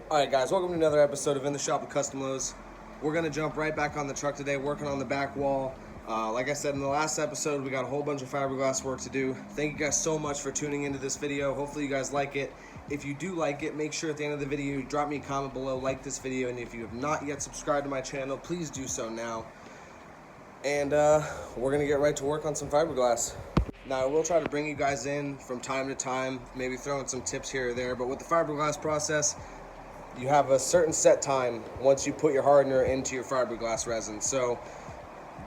Alright guys, welcome to another episode of In the Shop with CustomLowz. We're going to jump right back on the truck today, working on the back wall. Like I said in the last episode, we got a whole bunch of fiberglass work to do. Thank you guys so much for tuning into this video. Hopefully you guys like it. If you do like it, make sure at the end of the video you drop me a comment below, like this video, and if you have not yet subscribed to my channel, please do so now. And we're going to get right to work on some fiberglass. Now I will try to bring you guys in from time to time, maybe throw in some tips here or there, but with the fiberglass process, you have a certain set time once you put your hardener into your fiberglass resin. So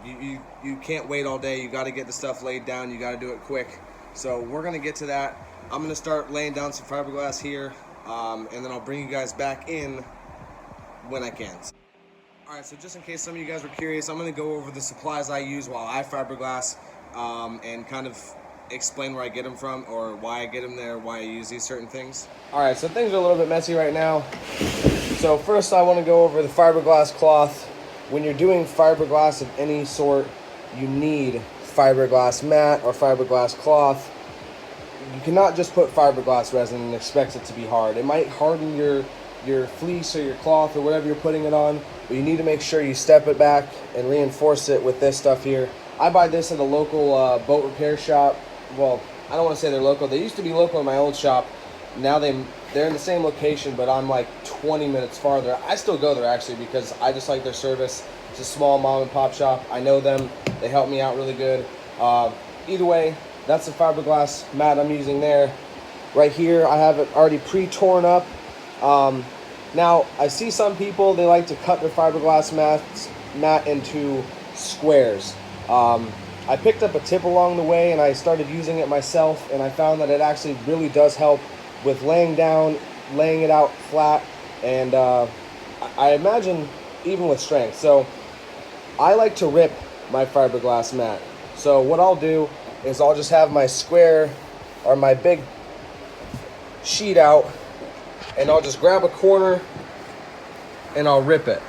you can't wait all day. You got to get the stuff laid down. You got to do it quick. So we're going to get to that. I'm going to start laying down some fiberglass here, and then I'll bring you guys back in when I can. All right, so just in case some of you guys were curious, I'm going to go over the supplies I use while I fiberglass, and kind of explain where I get them from, or why I get them there, why I use these certain things. All right, so things are a little bit messy right now. So first I want to go over the fiberglass cloth. When you're doing fiberglass of any sort, you need fiberglass mat or fiberglass cloth. You cannot just put fiberglass resin and expect it to be hard. It might harden your fleece or your cloth or whatever you're putting it on, but you need to make sure you step it back and reinforce it with this stuff here. I buy this at a local boat repair shop. Well, I don't want to say they're local. They used to be local in my old shop. Now they're in the same location, but I'm like 20 minutes farther. I still go there actually because I just like their service. It's a small mom and pop shop. I know them. They help me out really good. Either way, that's the fiberglass mat I'm using there. Right here, I have it already pre-torn up. Now, I see some people, they like to cut their fiberglass mat into squares. I picked up a tip along the way and I started using it myself, and I found that it actually really does help with laying it out flat, and I imagine even with strength. So I like to rip my fiberglass mat. So what I'll do is I'll just have my square or my big sheet out, and I'll just grab a corner and I'll rip it.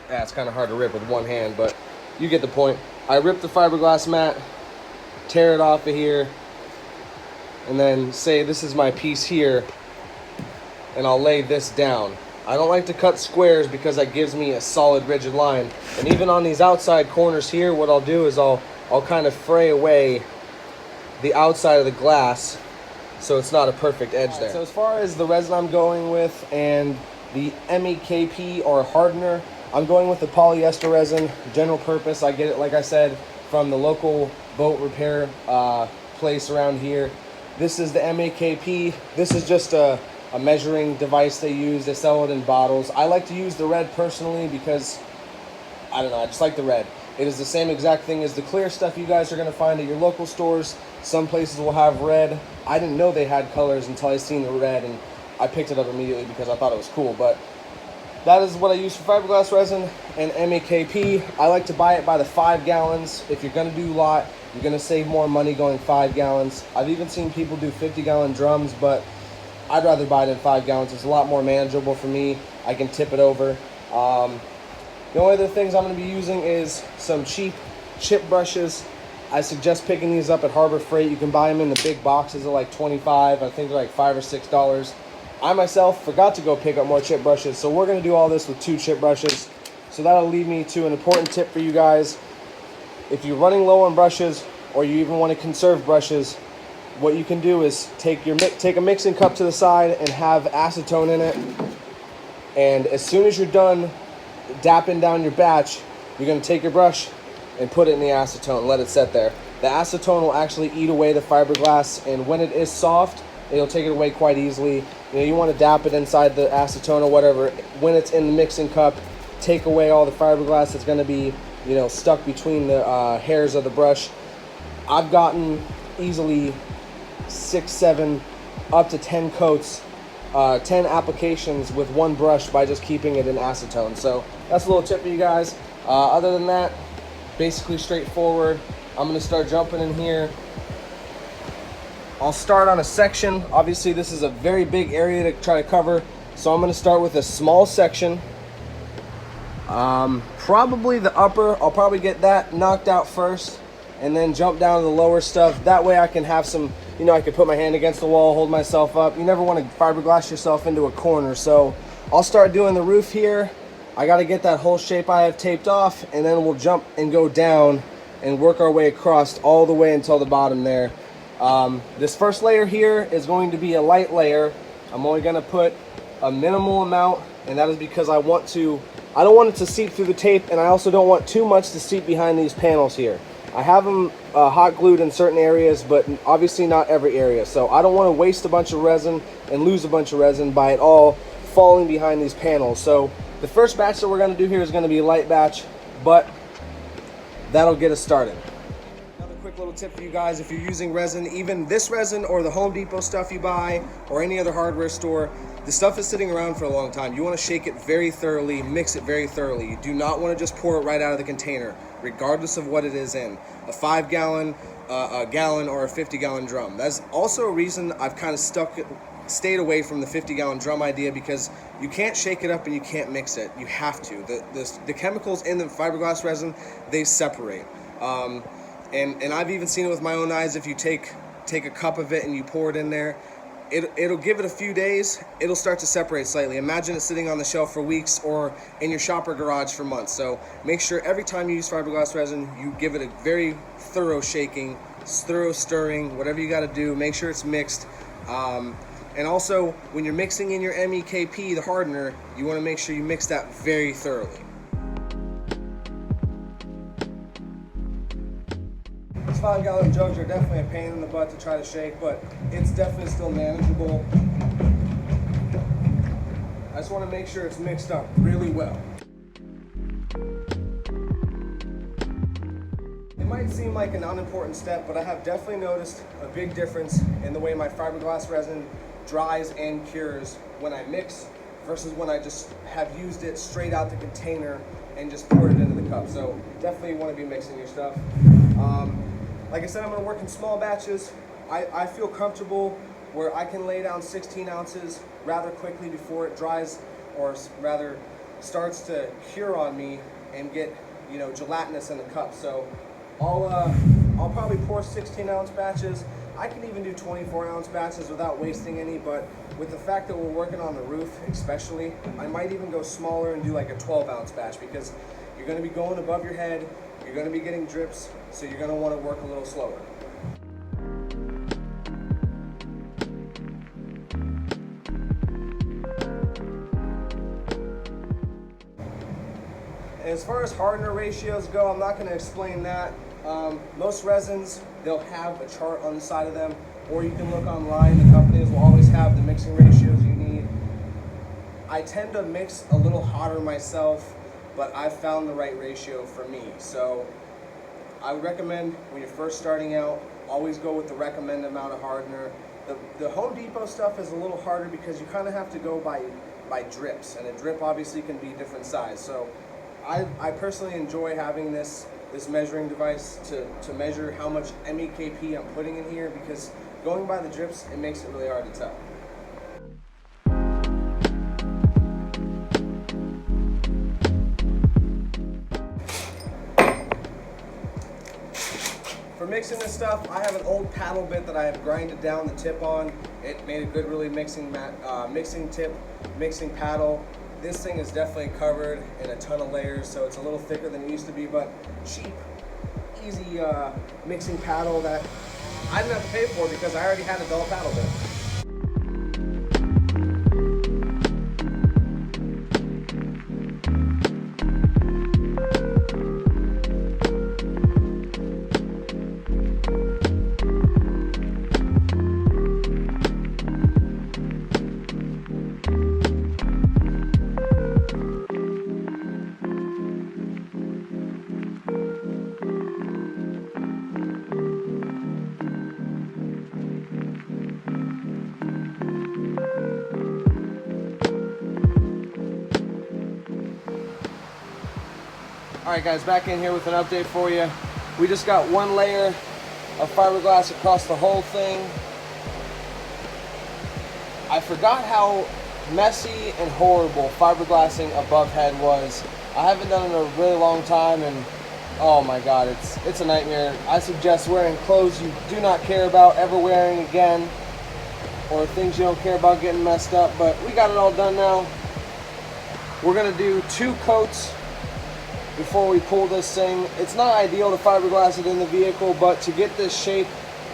Yeah, it's kind of hard to rip with one hand, but you get the point. I rip the fiberglass mat, tear it off of here, and then say this is my piece here, and I'll lay this down. I don't like to cut squares because that gives me a solid rigid line. And even on these outside corners here, what I'll do is I'll kind of fray away the outside of the glass so it's not a perfect edge there. So as far as the resin I'm going with and the MEKP or hardener, I'm going with the polyester resin, general purpose. I get it, like I said, from the local boat repair place around here. This is the MEKP. This is just a measuring device they use. They sell it in bottles. I like to use the red personally because, I don't know, I just like the red. It is the same exact thing as the clear stuff you guys are going to find at your local stores. Some places will have red. I didn't know they had colors until I seen the red, and I picked it up immediately because I thought it was cool. But that is what I use for fiberglass resin and MEKP. I like to buy it by the 5 gallons. If you're going to do a lot, you're going to save more money going 5 gallons. I've even seen people do 50-gallon drums, but I'd rather buy it in 5 gallons. It's a lot more manageable for me. I can tip it over. The only other things I'm going to be using is some cheap chip brushes. I suggest picking these up at Harbor Freight. You can buy them in the big boxes at like $25. I think they're like $5 or $6. I myself forgot to go pick up more chip brushes, so we're going to do all this with 2 chip brushes. So that'll lead me to an important tip for you guys. If you're running low on brushes, or you even want to conserve brushes, what you can do is take a mixing cup to the side and have acetone in it. And as soon as you're done dapping down your batch, you're going to take your brush and put it in the acetone and let it set there. The acetone will actually eat away the fiberglass, and when it is soft, it'll take it away quite easily. You know, you want to dap it inside the acetone or whatever. When it's in the mixing cup, take away all the fiberglass that's going to be, you know, stuck between the hairs of the brush. I've gotten easily 6, 7, up to 10 coats, 10 applications with one brush by just keeping it in acetone. So that's a little tip for you guys. Other than that, basically straightforward. I'm going to start jumping in here. I'll start on a section. Obviously this is a very big area to try to cover, so I'm going to start with a small section. Probably the upper, I'll probably get that knocked out first, and then jump down to the lower stuff. That way I can have some, you know, I could put my hand against the wall, hold myself up. You never want to fiberglass yourself into a corner. So I'll start doing the roof here. I got to get that whole shape I have taped off, and then we'll jump and go down and work our way across all the way until the bottom there. This first layer here is going to be a light layer. I'm only going to put a minimal amount, and that is because I don't want it to seep through the tape, and I also don't want too much to seep behind these panels here. I have them hot glued in certain areas, but obviously not every area. So I don't want to waste a bunch of resin and lose a bunch of resin by it all falling behind these panels. So the first batch that we're going to do here is going to be a light batch, but that'll get us started. Another quick little tip for you guys: if you're using resin, even this resin or the Home Depot stuff you buy or any other hardware store, the stuff is sitting around for a long time. You want to shake it very thoroughly, mix it very thoroughly. You do not want to just pour it right out of the container, regardless of what it is in. A 5-gallon, a gallon, or a 50-gallon drum. That's also a reason I've kind of stayed away from the 50-gallon drum idea, because you can't shake it up and you can't mix it. You have to. The chemicals in the fiberglass resin, they separate. And I've even seen it with my own eyes. If you take a cup of it and you pour it in there, it'll give it a few days, it'll start to separate slightly. Imagine it sitting on the shelf for weeks or in your shop or garage for months. So make sure every time you use fiberglass resin, you give it a very thorough shaking, thorough stirring, whatever you got to do. Make sure it's mixed. And also, when you're mixing in your MEKP, the hardener, you want to make sure you mix that very thoroughly. These 5-gallon jugs are definitely a pain in the butt to try to shake, but it's definitely still manageable. I just want to make sure it's mixed up really well. It might seem like an unimportant step, but I have definitely noticed a big difference in the way my fiberglass resin dries and cures when I mix versus when I just have used it straight out the container and just poured it into the cup. So definitely want to be mixing your stuff. Like I said, I'm going to work in small batches. I feel comfortable where I can lay down 16 ounces rather quickly before it dries, or rather starts to cure on me and get, you know, gelatinous in the cup. So I'll probably pour 16-ounce batches. I can even do 24-ounce batches without wasting any, but with the fact that we're working on the roof especially, I might even go smaller and do like a 12-ounce batch, because you're going to be going above your head, you're going to be getting drips, so you're going to want to work a little slower. As far as hardener ratios go, I'm not going to explain that. Most resins, they'll have a chart on the side of them, or you can look online. The companies will always have the mixing ratios you need. I tend to mix a little hotter myself, but I've found the right ratio for me. So I would recommend, when you're first starting out, always go with the recommended amount of hardener. The Home Depot stuff is a little harder because you kind of have to go by drips, and a drip obviously can be different size. So I personally enjoy having this measuring device to measure how much MEKP I'm putting in here, because going by the drips, it makes it really hard to tell. For mixing this stuff, I have an old paddle bit that I have grinded down the tip on. It made a good, really mixing tip, mixing paddle. This thing is definitely covered in a ton of layers, so it's a little thicker than it used to be, but cheap, easy mixing paddle that I didn't have to pay for because I already had a dull paddle bit. Alright guys, back in here with an update for you. We just got one layer of fiberglass across the whole thing. I forgot how messy and horrible fiberglassing above head was. I haven't done it in a really long time, and Oh my god, it's a nightmare. I suggest wearing clothes you do not care about ever wearing again, or things you don't care about getting messed up. But we got it all done now. We're gonna do 2 coats before we pull this thing. It's not ideal to fiberglass it in the vehicle, but to get this shape,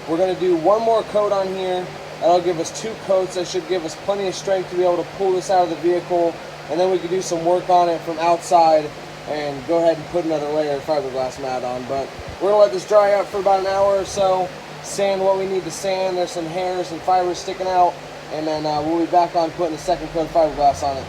we're gonna do 1 more coat on here. That'll give us 2 coats. That should give us plenty of strength to be able to pull this out of the vehicle, and then we can do some work on it from outside and go ahead and put another layer of fiberglass mat on. But we're gonna let this dry out for about an hour or so, sand what we need to sand. There's some hairs and fibers sticking out, and then we'll be back on putting the second coat of fiberglass on it.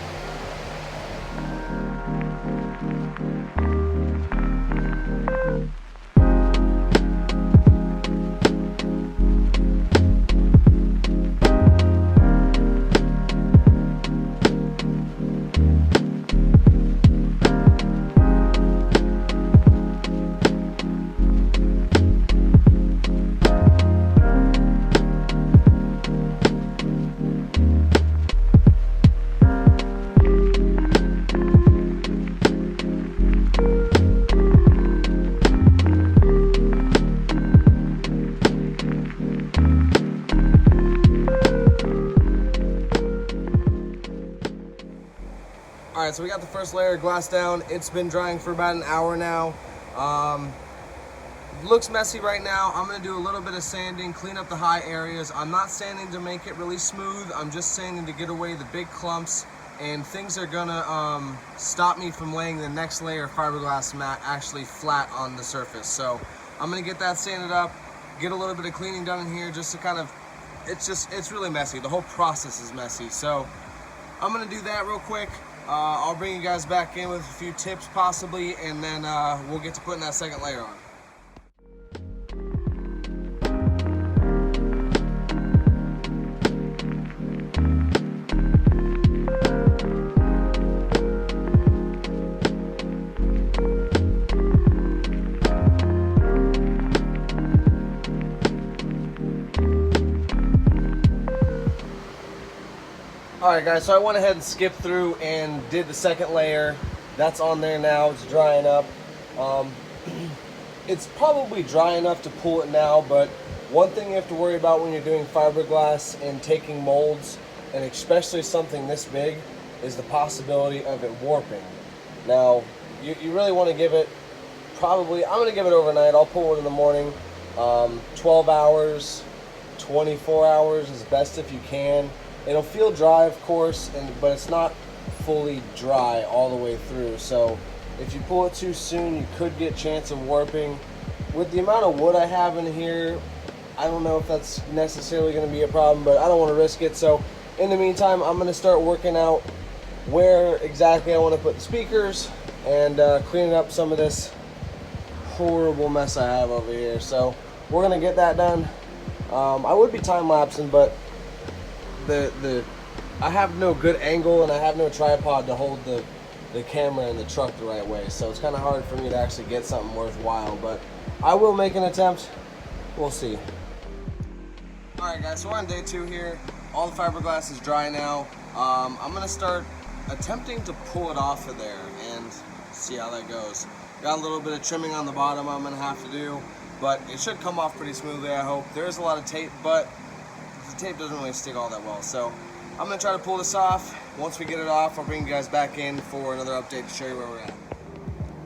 Alright, so we got the first layer of glass down. It's been drying for about an hour now. Looks messy right now. I'm going to do a little bit of sanding, clean up the high areas. I'm not sanding to make it really smooth. I'm just sanding to get away the big clumps and things that are going to stop me from laying the next layer of fiberglass mat actually flat on the surface. So I'm going to get that sanded up, get a little bit of cleaning done in here just to kind of, it's really messy. The whole process is messy. So I'm going to do that real quick. I'll bring you guys back in with a few tips possibly, and then we'll get to putting that second layer on. Alright guys, so I went ahead and skipped through and did the second layer. That's on there now, it's drying up. It's probably dry enough to pull it now, but one thing you have to worry about when you're doing fiberglass and taking molds, and especially something this big, is the possibility of it warping. Now, you really want to give it, I'm going to give it overnight. I'll pull it in the morning. 12 hours, 24 hours is best if you can. It'll feel dry, of course, but it's not fully dry all the way through. So if you pull it too soon, you could get a chance of warping. With the amount of wood I have in here, I don't know if that's necessarily going to be a problem, but I don't want to risk it. So in the meantime, I'm going to start working out where exactly I want to put the speakers and cleaning up some of this horrible mess I have over here. So we're going to get that done. I would be time-lapsing, but I have no good angle and I have no tripod to hold the camera in the truck the right way, so it's kind of hard for me to actually get something worthwhile, but I will make an attempt. We'll see. Alright guys, so we're on day 2 here. All the fiberglass is dry now. I'm going to start attempting to pull it off of there and see how that goes. Got a little bit of trimming on the bottom I'm going to have to do, but it should come off pretty smoothly, I hope. There is a lot of tape, but the tape doesn't really stick all that well, so I'm going to try to pull this off. Once we get it off, I'll bring you guys back in for another update to show you where we're at.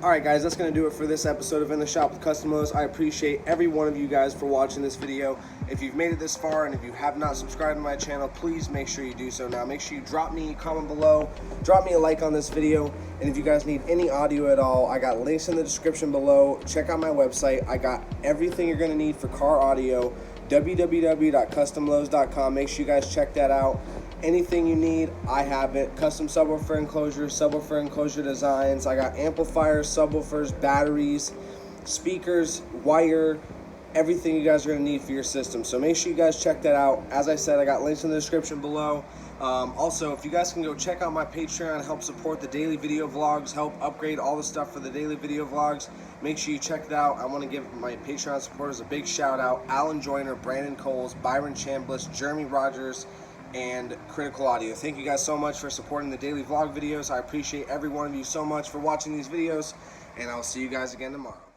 Alright guys, that's going to do it for this episode of In the Shop with CustomLowz. I appreciate every one of you guys for watching this video. If you've made it this far and if you have not subscribed to my channel, please make sure you do so now. Make sure you drop me a comment below, drop me a like on this video, and if you guys need any audio at all, I got links in the description below. Check out my website. I got everything you're going to need for car audio. www.customlowz.com. Make sure you guys check that out. Anything you need, I have it. Custom subwoofer enclosure designs. I got amplifiers, subwoofers, batteries, speakers, wire, everything you guys are going to need for your system. So make sure you guys check that out. As I said, I got links in the description below. Also, if you guys can go check out my Patreon, help support the daily video vlogs, help upgrade all the stuff for the daily video vlogs, make sure you check it out. I want to give my Patreon supporters a big shout out. Alan Joyner, Brandon Coles, Byron Chambliss, Jeremy Rogers, and Critical Audio. Thank you guys so much for supporting the daily vlog videos. I appreciate every one of you so much for watching these videos, and I'll see you guys again tomorrow.